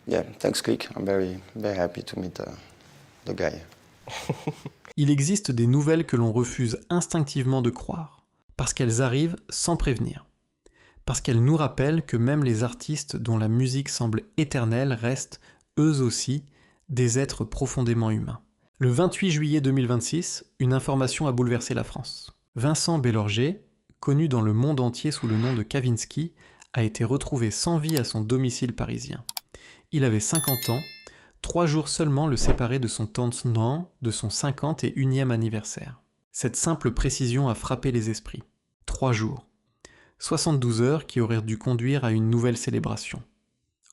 Yeah, thanks, Click. I'm very, very happy to meet the guy. Il existe des nouvelles que l'on refuse instinctivement de croire, parce qu'elles arrivent sans prévenir. Parce qu'elles nous rappellent que même les artistes dont la musique semble éternelle restent, eux aussi, des êtres profondément humains. Le 28 juillet 2026, une information a bouleversé la France. Vincent Bellorger, connu dans le monde entier sous le nom de Kavinsky, a été retrouvé sans vie à son domicile parisien. Il avait 50 ans, 3 jours seulement le séparaient de son tenant de son 51e anniversaire. Cette simple précision a frappé les esprits. 3 jours. 72 heures qui auraient dû conduire à une nouvelle célébration.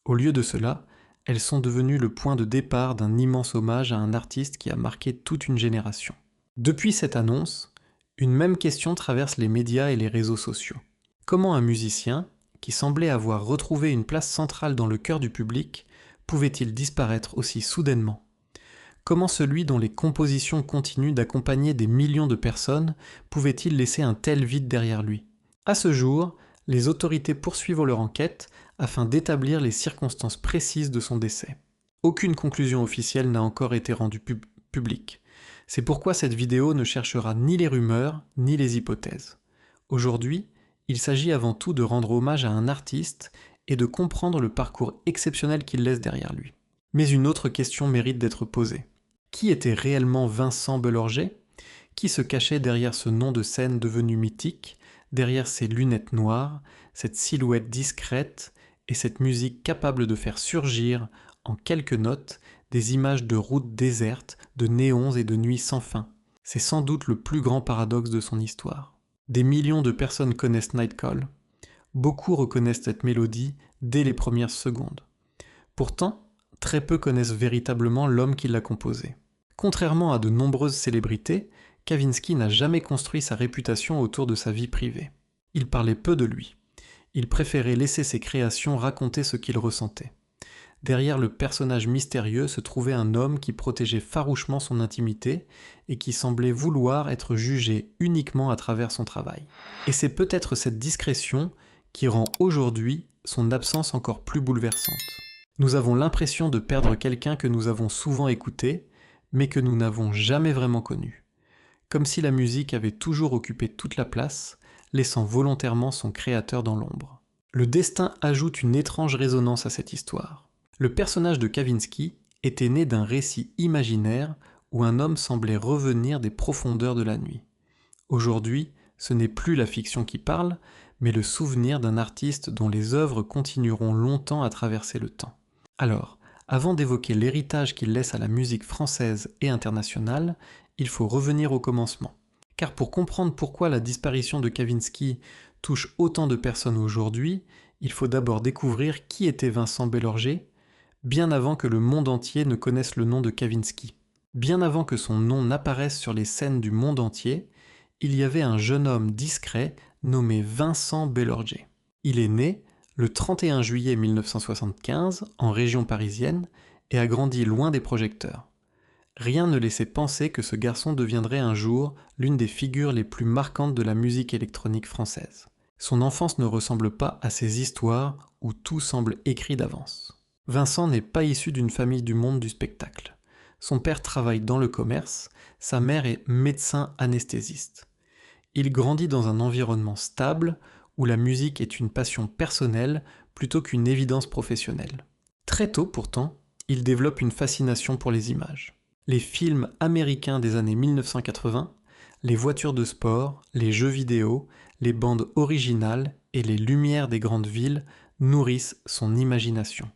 Au lieu de cela, elles sont devenues le point de départ d'un immense hommage à un artiste qui a marqué toute une génération. Depuis cette annonce, une même question traverse les médias et les réseaux sociaux. Comment un musicien, qui semblait avoir retrouvé une place centrale dans le cœur du public, pouvait-il disparaître aussi soudainement ? Comment celui dont les compositions continuent d'accompagner des millions de personnes pouvait-il laisser un tel vide derrière lui ? À ce jour, les autorités poursuivent leur enquête afin d'établir les circonstances précises de son décès. Aucune conclusion officielle n'a encore été rendue publique. C'est pourquoi cette vidéo ne cherchera ni les rumeurs, ni les hypothèses. Aujourd'hui, il s'agit avant tout de rendre hommage à un artiste et de comprendre le parcours exceptionnel qu'il laisse derrière lui. Mais une autre question mérite d'être posée. Qui était réellement Vincent Bellorger ? Qui se cachait derrière ce nom de scène devenu mythique, derrière ces lunettes noires, cette silhouette discrète et cette musique capable de faire surgir, en quelques notes, des images de routes désertes, de néons et de nuits sans fin. C'est sans doute le plus grand paradoxe de son histoire. Des millions de personnes connaissent Nightcall. Beaucoup reconnaissent cette mélodie dès les premières secondes. Pourtant, très peu connaissent véritablement l'homme qui l'a composée. Contrairement à de nombreuses célébrités, Kavinsky n'a jamais construit sa réputation autour de sa vie privée. Il parlait peu de lui. Il préférait laisser ses créations raconter ce qu'il ressentait. Derrière le personnage mystérieux se trouvait un homme qui protégeait farouchement son intimité et qui semblait vouloir être jugé uniquement à travers son travail. Et c'est peut-être cette discrétion qui rend aujourd'hui son absence encore plus bouleversante. Nous avons l'impression de perdre quelqu'un que nous avons souvent écouté, mais que nous n'avons jamais vraiment connu. Comme si la musique avait toujours occupé toute la place, laissant volontairement son créateur dans l'ombre. Le destin ajoute une étrange résonance à cette histoire. Le personnage de Kavinsky était né d'un récit imaginaire où un homme semblait revenir des profondeurs de la nuit. Aujourd'hui, ce n'est plus la fiction qui parle, mais le souvenir d'un artiste dont les œuvres continueront longtemps à traverser le temps. Alors, avant d'évoquer l'héritage qu'il laisse à la musique française et internationale, il faut revenir au commencement. Car pour comprendre pourquoi la disparition de Kavinsky touche autant de personnes aujourd'hui, il faut d'abord découvrir qui était Vincent Bellorger, bien avant que le monde entier ne connaisse le nom de Kavinsky. Bien avant que son nom n'apparaisse sur les scènes du monde entier, il y avait un jeune homme discret nommé Vincent Bellorger. Il est né le 31 juillet 1975 en région parisienne et a grandi loin des projecteurs. Rien ne laissait penser que ce garçon deviendrait un jour l'une des figures les plus marquantes de la musique électronique française. Son enfance ne ressemble pas à ces histoires où tout semble écrit d'avance. Vincent n'est pas issu d'une famille du monde du spectacle. Son père travaille dans le commerce, sa mère est médecin anesthésiste. Il grandit dans un environnement stable où la musique est une passion personnelle plutôt qu'une évidence professionnelle. Très tôt pourtant, il développe une fascination pour les images. Les films américains des années 1980, les voitures de sport, les jeux vidéo, les bandes originales et les lumières des grandes villes nourrissent son imagination.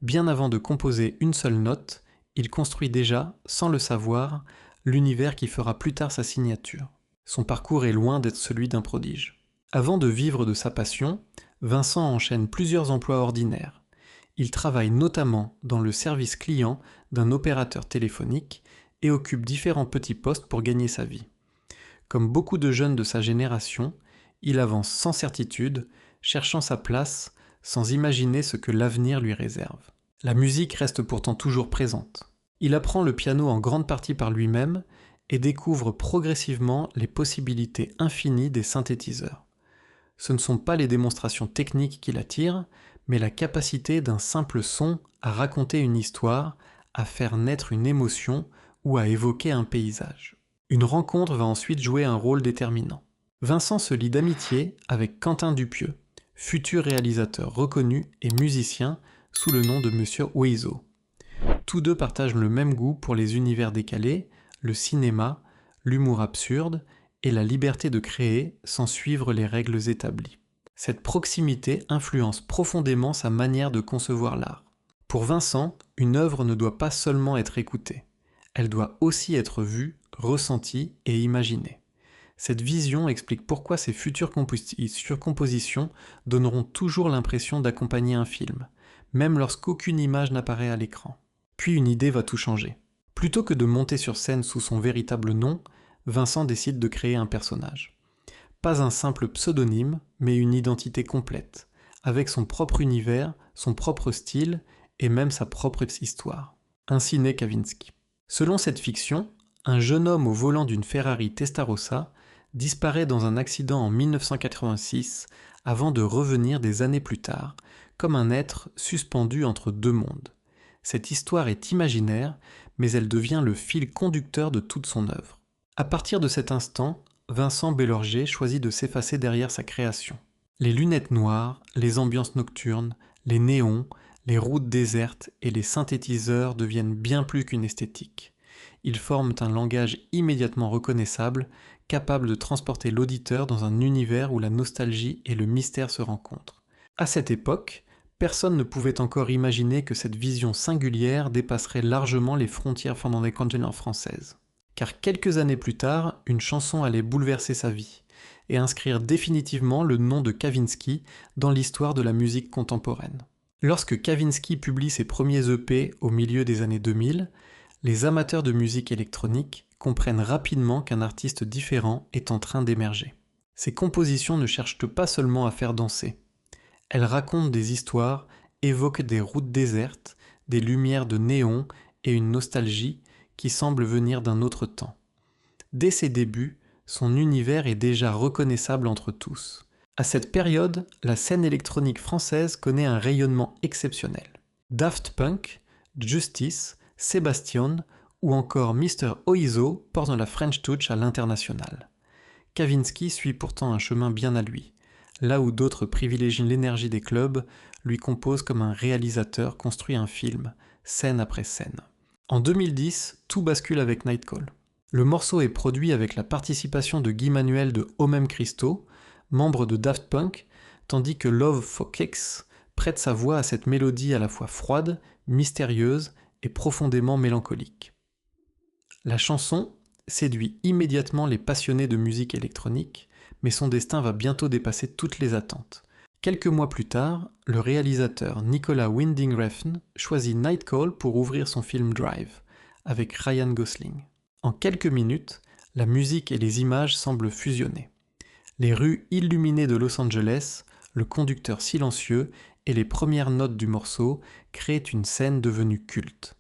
Bien avant de composer une seule note, il construit déjà, sans le savoir, l'univers qui fera plus tard sa signature. Son parcours est loin d'être celui d'un prodige. Avant de vivre de sa passion, Vincent enchaîne plusieurs emplois ordinaires. Il travaille notamment dans le service client d'un opérateur téléphonique et occupe différents petits postes pour gagner sa vie. Comme beaucoup de jeunes de sa génération, il avance sans certitude, cherchant sa place, sans imaginer ce que l'avenir lui réserve. La musique reste pourtant toujours présente. Il apprend le piano en grande partie par lui-même et découvre progressivement les possibilités infinies des synthétiseurs. Ce ne sont pas les démonstrations techniques qui l'attirent, mais la capacité d'un simple son à raconter une histoire, à faire naître une émotion ou à évoquer un paysage. Une rencontre va ensuite jouer un rôle déterminant. Vincent se lie d'amitié avec Quentin Dupieux, futur réalisateur reconnu et musicien sous le nom de Monsieur Oizo. Tous deux partagent le même goût pour les univers décalés, le cinéma, l'humour absurde et la liberté de créer sans suivre les règles établies. Cette proximité influence profondément sa manière de concevoir l'art. Pour Vincent, une œuvre ne doit pas seulement être écoutée, elle doit aussi être vue, ressentie et imaginée. Cette vision explique pourquoi ses futures compositions donneront toujours l'impression d'accompagner un film, même lorsqu'aucune image n'apparaît à l'écran. Puis une idée va tout changer. Plutôt que de monter sur scène sous son véritable nom, Vincent décide de créer un personnage. Pas un simple pseudonyme, mais une identité complète, avec son propre univers, son propre style et même sa propre histoire. Ainsi naît Kavinsky. Selon cette fiction, un jeune homme au volant d'une Ferrari Testarossa disparaît dans un accident en 1986 avant de revenir des années plus tard, comme un être suspendu entre deux mondes. Cette histoire est imaginaire, mais elle devient le fil conducteur de toute son œuvre. À partir de cet instant, Vincent Bellorger choisit de s'effacer derrière sa création. Les lunettes noires, les ambiances nocturnes, les néons, les routes désertes et les synthétiseurs deviennent bien plus qu'une esthétique. Ils forment un langage immédiatement reconnaissable, capable de transporter l'auditeur dans un univers où la nostalgie et le mystère se rencontrent. À cette époque, personne ne pouvait encore imaginer que cette vision singulière dépasserait largement les frontières flandres-conteneurs françaises. Car quelques années plus tard, une chanson allait bouleverser sa vie et inscrire définitivement le nom de Kavinsky dans l'histoire de la musique contemporaine. Lorsque Kavinsky publie ses premiers EP au milieu des années 2000, les amateurs de musique électronique comprennent rapidement qu'un artiste différent est en train d'émerger. Ses compositions ne cherchent pas seulement à faire danser. Elles racontent des histoires, évoquent des routes désertes, des lumières de néon et une nostalgie qui semble venir d'un autre temps. Dès ses débuts, son univers est déjà reconnaissable entre tous. À cette période, la scène électronique française connaît un rayonnement exceptionnel. Daft Punk, Justice, Sébastien ou encore Mr. Oizo portent la French Touch à l'international. Kavinsky suit pourtant un chemin bien à lui. Là où d'autres privilégient l'énergie des clubs, lui compose comme un réalisateur construit un film, scène après scène. En 2010, tout bascule avec Nightcall. Le morceau est produit avec la participation de Guy Manuel de Homem Christo, membre de Daft Punk, tandis que Love for Kicks prête sa voix à cette mélodie à la fois froide, mystérieuse et profondément mélancolique. La chanson séduit immédiatement les passionnés de musique électronique, mais son destin va bientôt dépasser toutes les attentes. Quelques mois plus tard, le réalisateur Nicolas Winding Refn choisit Nightcall pour ouvrir son film Drive, avec Ryan Gosling. En quelques minutes, la musique et les images semblent fusionner. Les rues illuminées de Los Angeles, le conducteur silencieux et les premières notes du morceau créent une scène devenue culte.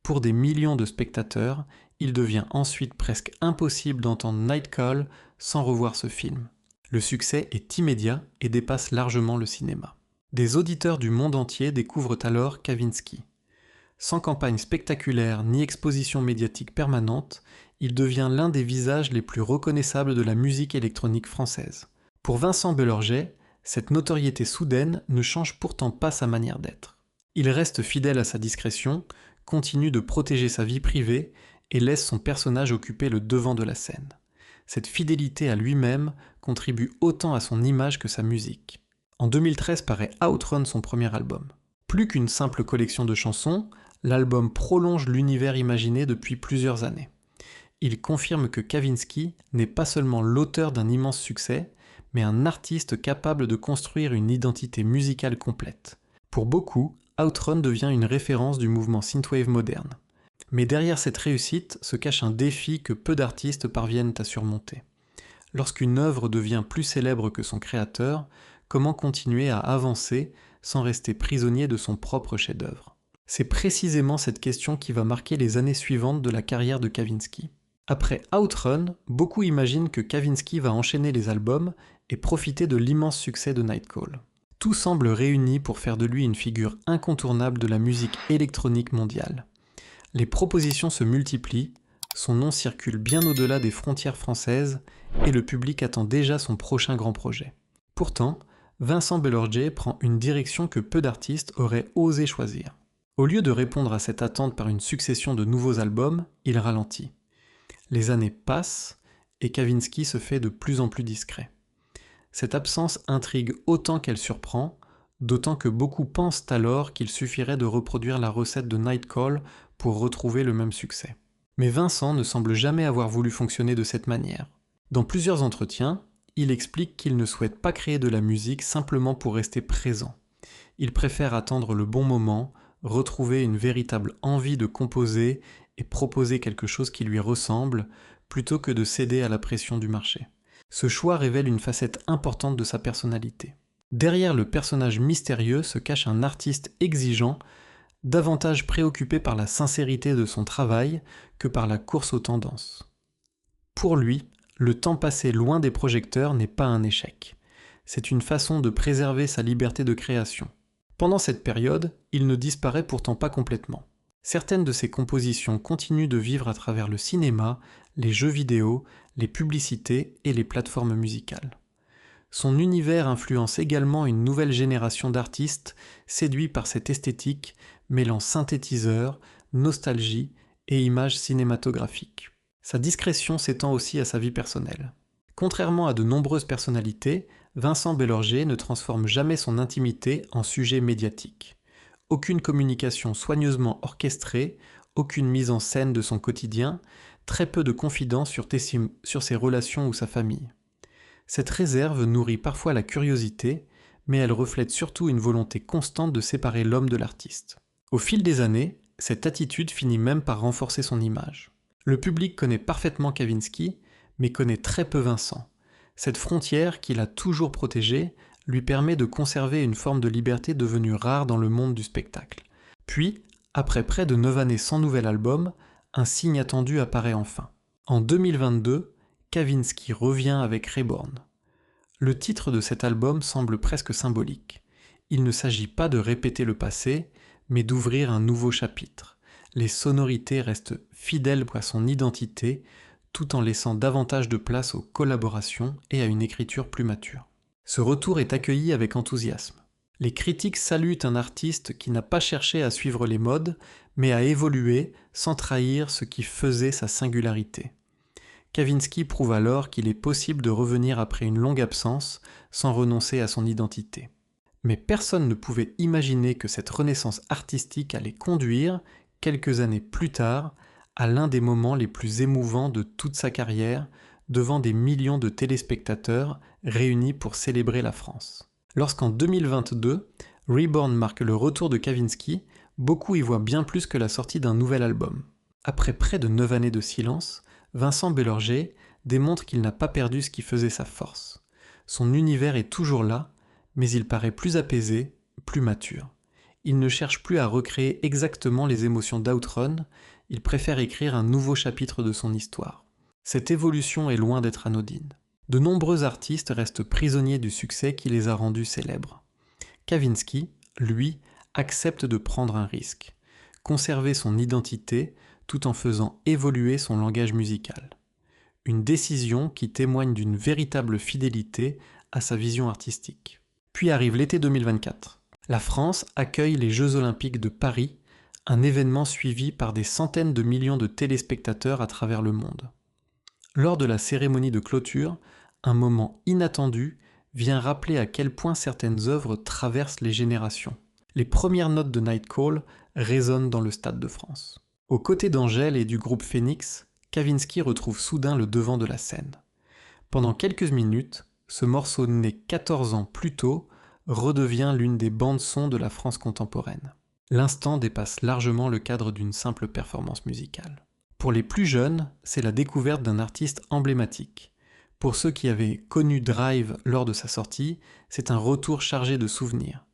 Pour des millions de spectateurs, il devient ensuite presque impossible d'entendre Nightcall sans revoir ce film. Le succès est immédiat et dépasse largement le cinéma. Des auditeurs du monde entier découvrent alors Kavinsky. Sans campagne spectaculaire ni exposition médiatique permanente, il devient l'un des visages les plus reconnaissables de la musique électronique française. Pour Vincent Bellorger, cette notoriété soudaine ne change pourtant pas sa manière d'être. Il reste fidèle à sa discrétion, continue de protéger sa vie privée et laisse son personnage occuper le devant de la scène. Cette fidélité à lui-même contribue autant à son image que sa musique. En 2013 paraît Outrun, son premier album. Plus qu'une simple collection de chansons, l'album prolonge l'univers imaginé depuis plusieurs années. Il confirme que Kavinsky n'est pas seulement l'auteur d'un immense succès, mais un artiste capable de construire une identité musicale complète. Pour beaucoup, Outrun devient une référence du mouvement synthwave moderne. Mais derrière cette réussite se cache un défi que peu d'artistes parviennent à surmonter. Lorsqu'une œuvre devient plus célèbre que son créateur, comment continuer à avancer sans rester prisonnier de son propre chef-d'œuvre ? C'est précisément cette question qui va marquer les années suivantes de la carrière de Kavinsky. Après Outrun, beaucoup imaginent que Kavinsky va enchaîner les albums et profiter de l'immense succès de Nightcall. Tout semble réuni pour faire de lui une figure incontournable de la musique électronique mondiale. Les propositions se multiplient, son nom circule bien au-delà des frontières françaises et le public attend déjà son prochain grand projet. Pourtant, Vincent Belorgé prend une direction que peu d'artistes auraient osé choisir. Au lieu de répondre à cette attente par une succession de nouveaux albums, il ralentit. Les années passent et Kavinsky se fait de plus en plus discret. Cette absence intrigue autant qu'elle surprend, d'autant que beaucoup pensent alors qu'il suffirait de reproduire la recette de Nightcall pour retrouver le même succès. Mais Vincent ne semble jamais avoir voulu fonctionner de cette manière. Dans plusieurs entretiens, il explique qu'il ne souhaite pas créer de la musique simplement pour rester présent. Il préfère attendre le bon moment, retrouver une véritable envie de composer et proposer quelque chose qui lui ressemble, plutôt que de céder à la pression du marché. Ce choix révèle une facette importante de sa personnalité. Derrière le personnage mystérieux se cache un artiste exigeant, davantage préoccupé par la sincérité de son travail que par la course aux tendances. Pour lui, le temps passé loin des projecteurs n'est pas un échec. C'est une façon de préserver sa liberté de création. Pendant cette période, il ne disparaît pourtant pas complètement. Certaines de ses compositions continuent de vivre à travers le cinéma, les jeux vidéo, les publicités et les plateformes musicales. Son univers influence également une nouvelle génération d'artistes séduits par cette esthétique mêlant synthétiseurs, nostalgie et images cinématographiques. Sa discrétion s'étend aussi à sa vie personnelle. Contrairement à de nombreuses personnalités, Vincent Belorgé ne transforme jamais son intimité en sujet médiatique. Aucune communication soigneusement orchestrée, aucune mise en scène de son quotidien, très peu de confidences sur ses relations ou sa famille. Cette réserve nourrit parfois la curiosité, mais elle reflète surtout une volonté constante de séparer l'homme de l'artiste. Au fil des années, cette attitude finit même par renforcer son image. Le public connaît parfaitement Kavinsky, mais connaît très peu Vincent. Cette frontière qu'il a toujours protégée lui permet de conserver une forme de liberté devenue rare dans le monde du spectacle. Puis, après près de 9 années sans nouvel album, un signe attendu apparaît enfin. En 2022, Kavinsky revient avec Reborn. Le titre de cet album semble presque symbolique. Il ne s'agit pas de répéter le passé, mais d'ouvrir un nouveau chapitre. Les sonorités restent fidèles à son identité, tout en laissant davantage de place aux collaborations et à une écriture plus mature. Ce retour est accueilli avec enthousiasme. Les critiques saluent un artiste qui n'a pas cherché à suivre les modes, mais à évoluer sans trahir ce qui faisait sa singularité. Kavinsky prouve alors qu'il est possible de revenir après une longue absence sans renoncer à son identité. Mais personne ne pouvait imaginer que cette renaissance artistique allait conduire, quelques années plus tard, à l'un des moments les plus émouvants de toute sa carrière, devant des millions de téléspectateurs réunis pour célébrer la France. Lorsqu'en 2022, Reborn marque le retour de Kavinsky, beaucoup y voient bien plus que la sortie d'un nouvel album. Après près de 9 années de silence, Vincent Belorgé démontre qu'il n'a pas perdu ce qui faisait sa force. Son univers est toujours là, mais il paraît plus apaisé, plus mature. Il ne cherche plus à recréer exactement les émotions d'Outrun, il préfère écrire un nouveau chapitre de son histoire. Cette évolution est loin d'être anodine. De nombreux artistes restent prisonniers du succès qui les a rendus célèbres. Kavinsky, lui, accepte de prendre un risque, conserver son identité tout en faisant évoluer son langage musical. Une décision qui témoigne d'une véritable fidélité à sa vision artistique. Puis arrive l'été 2024. La France accueille les Jeux Olympiques de Paris, un événement suivi par des centaines de millions de téléspectateurs à travers le monde. Lors de la cérémonie de clôture, un moment inattendu vient rappeler à quel point certaines œuvres traversent les générations. Les premières notes de Nightcall résonnent dans le Stade de France. Aux côtés d'Angèle et du groupe Phoenix, Kavinsky retrouve soudain le devant de la scène. Pendant quelques minutes, ce morceau né 14 ans plus tôt redevient l'une des bandes-sons de la France contemporaine. L'instant dépasse largement le cadre d'une simple performance musicale. Pour les plus jeunes, c'est la découverte d'un artiste emblématique. Pour ceux qui avaient connu Drive lors de sa sortie, c'est un retour chargé de souvenirs.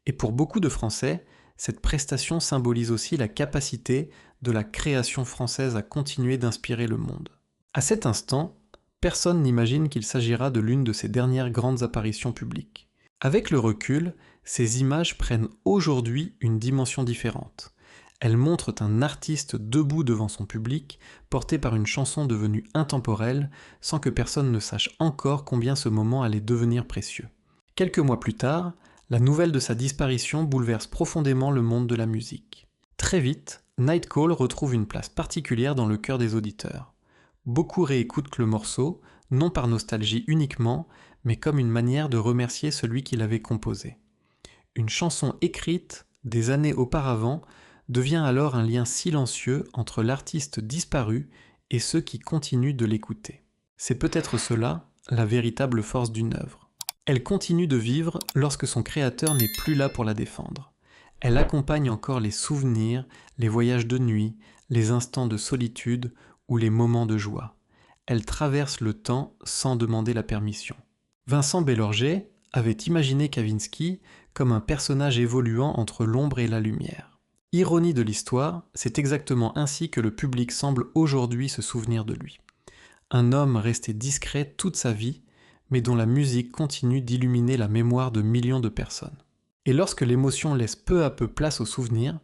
Et pour beaucoup de Français, cette prestation symbolise aussi la capacité de la création française à continuer d'inspirer le monde. À cet instant, personne n'imagine qu'il s'agira de l'une de ses dernières grandes apparitions publiques. Avec le recul, ces images prennent aujourd'hui une dimension différente. Elles montrent un artiste debout devant son public, porté par une chanson devenue intemporelle, sans que personne ne sache encore combien ce moment allait devenir précieux. Quelques mois plus tard, la nouvelle de sa disparition bouleverse profondément le monde de la musique. Très vite, Nightcall retrouve une place particulière dans le cœur des auditeurs. Beaucoup réécoutent le morceau, non par nostalgie uniquement, mais comme une manière de remercier celui qui l'avait composé. Une chanson écrite des années auparavant devient alors un lien silencieux entre l'artiste disparu et ceux qui continuent de l'écouter. C'est peut-être cela, la véritable force d'une œuvre. Elle continue de vivre lorsque son créateur n'est plus là pour la défendre. Elle accompagne encore les souvenirs, les voyages de nuit, les instants de solitude ou les moments de joie. Elle traverse le temps sans demander la permission. Vincent Bellorgey avait imaginé Kavinsky comme un personnage évoluant entre l'ombre et la lumière. Ironie de l'histoire, c'est exactement ainsi que le public semble aujourd'hui se souvenir de lui. Un homme resté discret toute sa vie, mais dont la musique continue d'illuminer la mémoire de millions de personnes. Et lorsque l'émotion laisse peu à peu place au souvenir,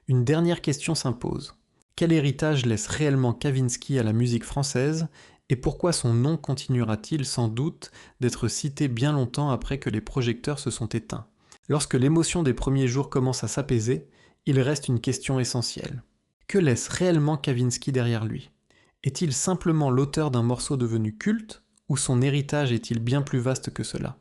une dernière question s'impose. Quel héritage laisse réellement Kavinsky à la musique française et pourquoi son nom continuera-t-il sans doute d'être cité bien longtemps après que les projecteurs se sont éteints? Lorsque l'émotion des premiers jours commence à s'apaiser, il reste une question essentielle. Que laisse réellement Kavinsky derrière lui? Est-il simplement l'auteur d'un morceau devenu culte, ou son héritage est-il bien plus vaste que cela?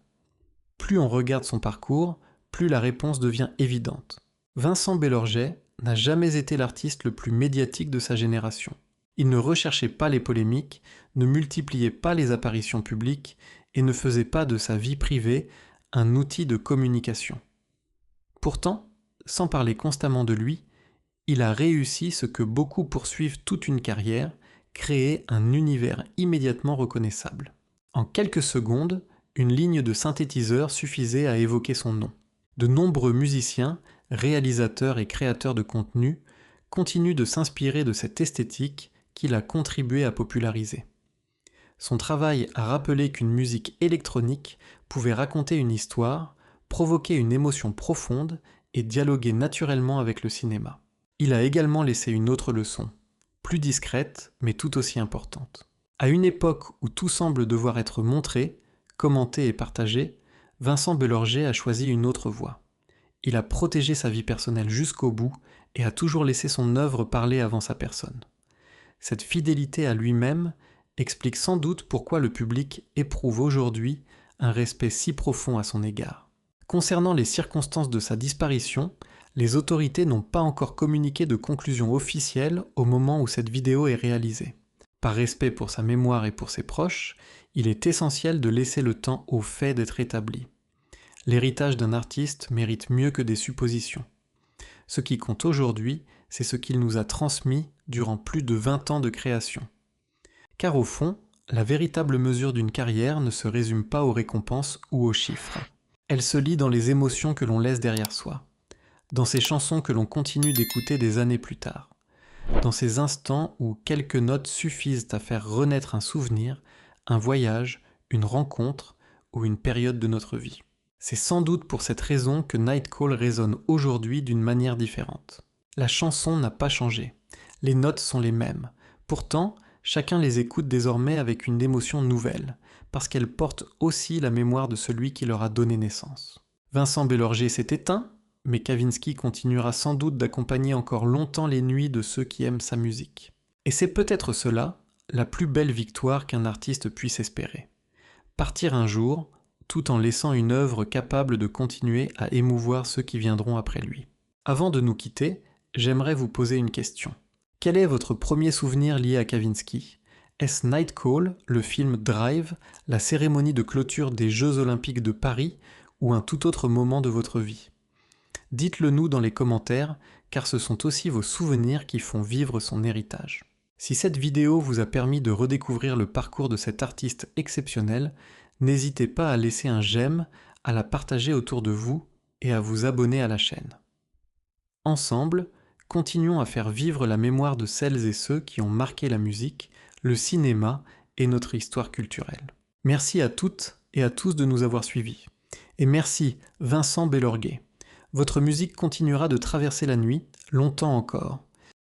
Plus on regarde son parcours, plus la réponse devient évidente. Vincent Bellorgey n'a jamais été l'artiste le plus médiatique de sa génération. Il ne recherchait pas les polémiques, ne multipliait pas les apparitions publiques et ne faisait pas de sa vie privée un outil de communication. Pourtant, sans parler constamment de lui, il a réussi ce que beaucoup poursuivent toute une carrière, créer un univers immédiatement reconnaissable. En quelques secondes, une ligne de synthétiseur suffisait à évoquer son nom. De nombreux musiciens, réalisateurs et créateurs de contenu continuent de s'inspirer de cette esthétique qu'il a contribué à populariser. Son travail a rappelé qu'une musique électronique pouvait raconter une histoire, provoquer une émotion profonde et dialoguer naturellement avec le cinéma. Il a également laissé une autre leçon, plus discrète mais tout aussi importante. À une époque où tout semble devoir être montré, commenté et partagé, Vincent Bellorgey a choisi une autre voie. Il a protégé sa vie personnelle jusqu'au bout et a toujours laissé son œuvre parler avant sa personne. Cette fidélité à lui-même explique sans doute pourquoi le public éprouve aujourd'hui un respect si profond à son égard. Concernant les circonstances de sa disparition, les autorités n'ont pas encore communiqué de conclusion officielle au moment où cette vidéo est réalisée. Par respect pour sa mémoire et pour ses proches, il est essentiel de laisser le temps aux faits d'être établis. L'héritage d'un artiste mérite mieux que des suppositions. Ce qui compte aujourd'hui, c'est ce qu'il nous a transmis durant plus de 20 ans de création. Car au fond, la véritable mesure d'une carrière ne se résume pas aux récompenses ou aux chiffres. Elle se lit dans les émotions que l'on laisse derrière soi, dans ces chansons que l'on continue d'écouter des années plus tard, dans ces instants où quelques notes suffisent à faire renaître un souvenir, un voyage, une rencontre ou une période de notre vie. C'est sans doute pour cette raison que Nightcall résonne aujourd'hui d'une manière différente. La chanson n'a pas changé, les notes sont les mêmes, pourtant chacun les écoute désormais avec une émotion nouvelle, parce qu'elle porte aussi la mémoire de celui qui leur a donné naissance. Vincent Bellorgey s'est éteint, mais Kavinsky continuera sans doute d'accompagner encore longtemps les nuits de ceux qui aiment sa musique. Et c'est peut-être cela, la plus belle victoire qu'un artiste puisse espérer. Partir un jour, tout en laissant une œuvre capable de continuer à émouvoir ceux qui viendront après lui. Avant de nous quitter, j'aimerais vous poser une question. Quel est votre premier souvenir lié à Kavinsky? Est-ce Nightcall, le film Drive, la cérémonie de clôture des Jeux Olympiques de Paris ou un tout autre moment de votre vie? Dites-le nous dans les commentaires, car ce sont aussi vos souvenirs qui font vivre son héritage. Si cette vidéo vous a permis de redécouvrir le parcours de cet artiste exceptionnel, n'hésitez pas à laisser un j'aime, à la partager autour de vous et à vous abonner à la chaîne. Ensemble, continuons à faire vivre la mémoire de celles et ceux qui ont marqué la musique, le cinéma et notre histoire culturelle. Merci à toutes et à tous de nous avoir suivis. Et merci, Vincent Bellorguet. Votre musique continuera de traverser la nuit, longtemps encore.